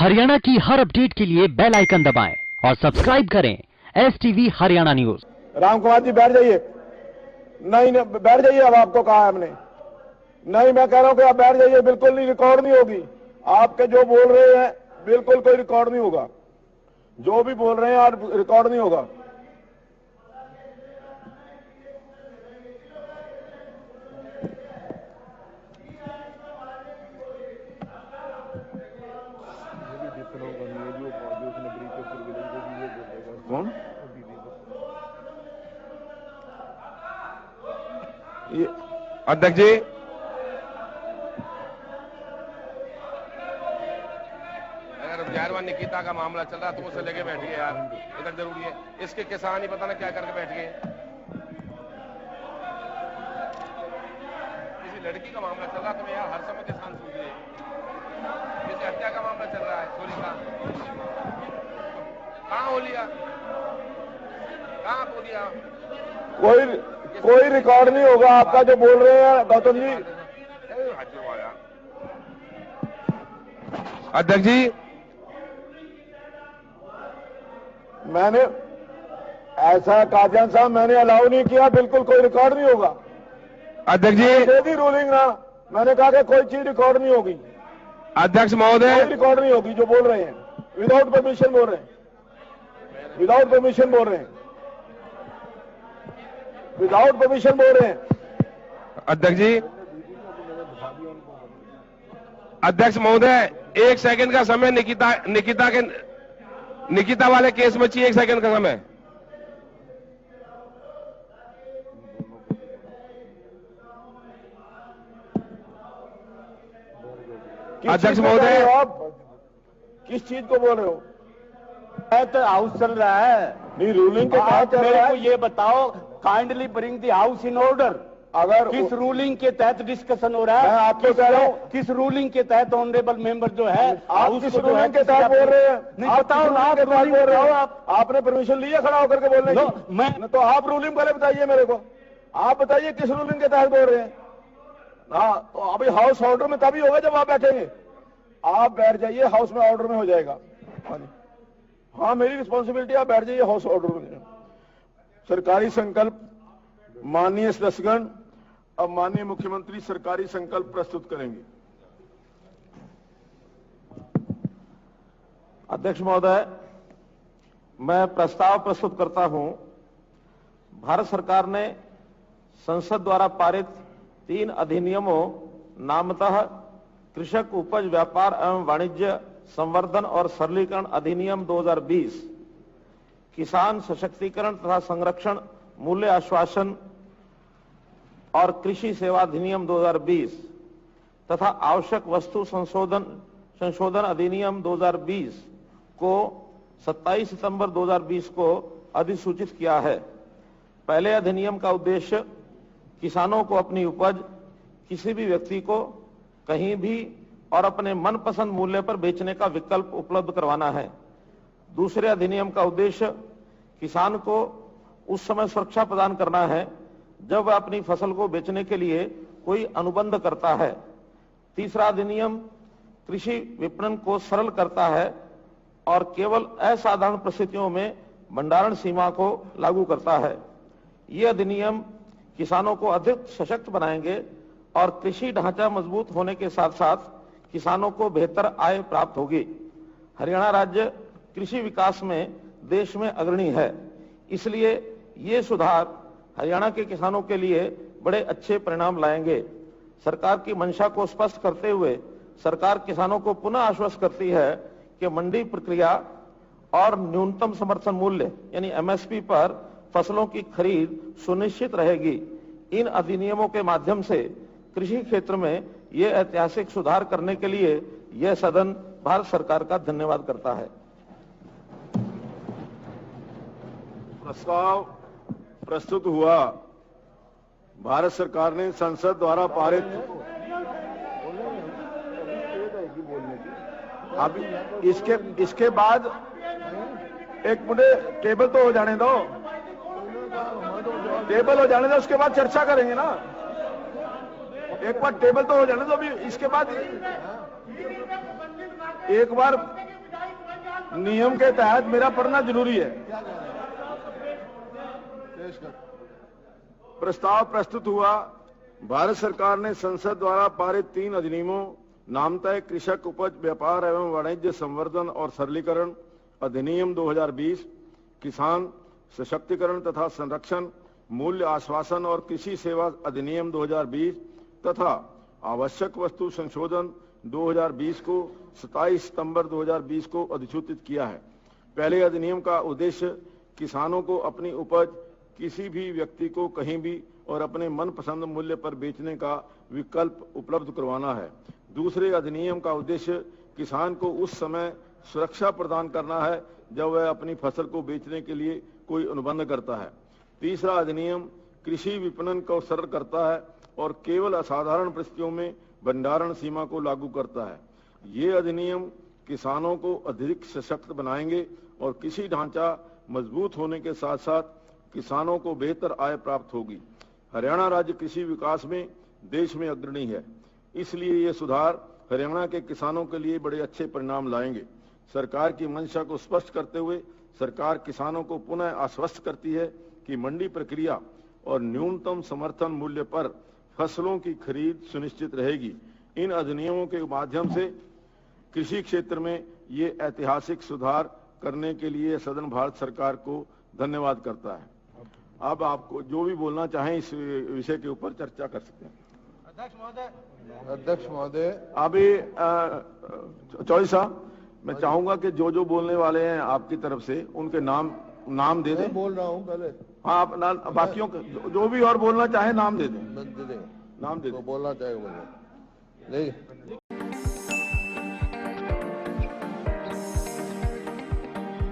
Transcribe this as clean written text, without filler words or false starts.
हरियाणा की हर अपडेट के लिए बेल आइकन दबाएं और सब्सक्राइब करें STV हरियाणा न्यूज। राम कुमार जी बैठ जाइए। नहीं बैठ जाइए, अब आपको कहा है हमने। नहीं, मैं कह रहा हूं कि आप बैठ जाइए, बिल्कुल नहीं, रिकॉर्ड नहीं होगी। आपके जो बोल रहे हैं बिल्कुल कोई रिकॉर्ड नहीं होगा। जो भी बोल रहे हैं आप रिकॉर्ड नहीं होगा। कौन ये अध्यक्ष जी, अगर जारवान निकिता का मामला चल रहा है तो उसे लेके बैठिए यार, इधर जरूरी है। इसके किसान ही पता ना क्या करके बैठ गए। किसी लड़की का मामला चल रहा है, तुम्हें यार हर समय किसान सुन रहे। किसी हत्या का मामला चल रहा है, चोरी का। कहाँ हो लिया, कहाँ हो लिया? कोई रिकॉर्ड नहीं होगा आपका जो बोल रहे हैं गौतम जी। अध्यक्ष जी, मैंने ऐसा काजन साहब मैंने अलाउ नहीं किया, बिल्कुल कोई रिकॉर्ड नहीं होगा। अध्यक्ष जी, दे दी रूलिंग ना, मैंने कहा कि कोई चीज रिकॉर्ड नहीं होगी। अध्यक्ष महोदय, कोई रिकॉर्ड नहीं होगी जो बोल रहे हैं। विदाउट परमिशन बोल रहे हैं, विदाउट परमिशन बोल रहे हैं, विदाउट परमिशन बोल रहे हैं। अध्यक्ष जी, अध्यक्ष महोदय, 1 सेकंड का समय निकिता वाले केस में चाहिए। 1 सेकंड का समय। अध्यक्ष महोदय, आप किस चीज को बोल रहे हो? तो हाउस चल रहा है, नहीं, रूलिंग के तहत चल मेरे रहा को है। ये बताओ, kindly bring the house in order. अगर किस रूलिंग के तहत डिस्कशन हो रहा है? मैं आपको कह रहा हूं, किस रूलिंग के तहत ऑनरेबल मेंबर जो है आप किस रूलिंग के तहत बोल रहे हैं? नहीं आप बताओ किस ना, रूलिंग के तहत बोल रहे हो? आप आपने परमिशन लिया खड़ा होकर के बोलने की? मैं तो आप रूलिंग पहले बताइए मेरे को। आप बताइए किस रूलिंग के तहत बोल रहे हैं। हाँ, तो अभी हाउस ऑर्डर में तभी होगा जब आप बैठेंगे। आप बैठ जाइए, हाउस में ऑर्डर में हो जाएगा। हाँ, मेरी रिस्पॉन्सिबिलिटी, आप बैठ जाइए हाउस ऑर्डर में। सरकारी संकल्प माननीय सदस्यगण, अब माननीय मुख्यमंत्री सरकारी संकल्प प्रस्तुत करेंगे। अध्यक्ष महोदय, मैं प्रस्ताव प्रस्तुत करता हूं। भारत सरकार ने संसद द्वारा पारित 3 अधिनियमों नामतः कृषक उपज व्यापार एवं वाणिज्य संवर्धन और सरलीकरण अधिनियम 2020, किसान सशक्तिकरण तथा संरक्षण मूल्य आश्वासन और कृषि सेवा अधिनियम 2020 तथा आवश्यक वस्तु संशोधन अधिनियम 2020 को 27 सितंबर 2020 को अधिसूचित किया है। पहले अधिनियम का उद्देश्य किसानों को अपनी उपज किसी भी व्यक्ति को कहीं भी और अपने मनपसंद मूल्य पर बेचने का विकल्प उपलब्ध करवाना है। दूसरे अधिनियम का उद्देश्य किसान को उस समय सुरक्षा प्रदान करना है जब वह अपनी फसल को बेचने के लिए कोई अनुबंध करता है। तीसरा अधिनियम कृषि विपणन को सरल करता है और केवल असाधारण परिस्थितियों में भंडारण सीमा को लागू करता है। ये अधिनियम किसानों को अधिक सशक्त बनाएंगे और कृषि ढांचा मजबूत होने के साथ साथ किसानों को बेहतर आय प्राप्त होगी। हरियाणा राज्य कृषि विकास में देश में अग्रणी है, इसलिए ये सुधार हरियाणा के किसानों के लिए बड़े अच्छे परिणाम लाएंगे। सरकार की मंशा को स्पष्ट करते हुए सरकार किसानों को पुनः आश्वस्त करती है कि मंडी प्रक्रिया और न्यूनतम समर्थन मूल्य यानी MSP पर फसलों की खरीद सुनिश्चित रहेगी। इन अधिनियमों के माध्यम से कृषि क्षेत्र में ये ऐतिहासिक सुधार करने के लिए यह सदन भारत सरकार का धन्यवाद करता है। प्रस्ताव प्रस्तुत हुआ। भारत सरकार ने संसद द्वारा पारित अब इसके बाद एक मिनट टेबल तो हो जाने दो, टेबल हो जाने दो, उसके बाद चर्चा करेंगे ना। एक बार टेबल तो हो जाने दो, अभी इसके बाद एक बार नियम के तहत मेरा पढ़ना जरूरी है। प्रस्ताव प्रस्तुत हुआ। भारत सरकार ने संसद द्वारा पारित 3 अधिनियमों नामतः कृषक उपज व्यापार एवं वाणिज्य संवर्धन और सरलीकरण अधिनियम 2020, किसान सशक्तिकरण तथा संरक्षण, मूल्य आश्वासन और कृषि सेवा अधिनियम 2020 तथा आवश्यक वस्तु संशोधन 2020 को 27 सितंबर 2020 को अधिसूचित किया है। पहले अधिनियम का उद्देश्य किसानों को अपनी उपज किसी भी व्यक्ति को कहीं भी और अपने मनपसंद मूल्य पर बेचने का विकल्प उपलब्ध करवाना है। दूसरे अधिनियम का उद्देश्य किसान को उस समय सुरक्षा प्रदान करना है जब वह अपनी फसल को बेचने के लिए कोई अनुबंध करता है। तीसरा अधिनियम कृषि विपणन को सरल करता है और केवल असाधारण परिस्थितियों में भंडारण सीमा को लागू करता है। ये अधिनियम किसानों को अधिक सशक्त बनाएंगे और कृषि ढांचा मजबूत होने के साथ साथ किसानों को बेहतर आय प्राप्त होगी। हरियाणा राज्य कृषि विकास में देश में अग्रणी है, इसलिए ये सुधार हरियाणा के किसानों के लिए बड़े अच्छे परिणाम लाएंगे। सरकार की मंशा को स्पष्ट करते हुए सरकार किसानों को पुनः आश्वस्त करती है कि मंडी प्रक्रिया और न्यूनतम समर्थन मूल्य पर फसलों की खरीद सुनिश्चित रहेगी। इन अधिनियमों के माध्यम से कृषि क्षेत्र में ये ऐतिहासिक सुधार करने के लिए सदन भारत सरकार को धन्यवाद करता है। अब आपको जो भी बोलना चाहें इस विषय के ऊपर चर्चा कर सकते हैं। अध्यक्ष महोदय, अभी चौधरी साहब, मैं चाहूंगा कि जो बोलने वाले हैं आपकी तरफ से उनके नाम दे दें। बोल रहा हूँ पहले। हाँ, आप बाकियों को जो भी और बोलना चाहे नाम दे दें। दे देंगे, नाम दे दें। बोलना चाहेगा मुझे नहीं।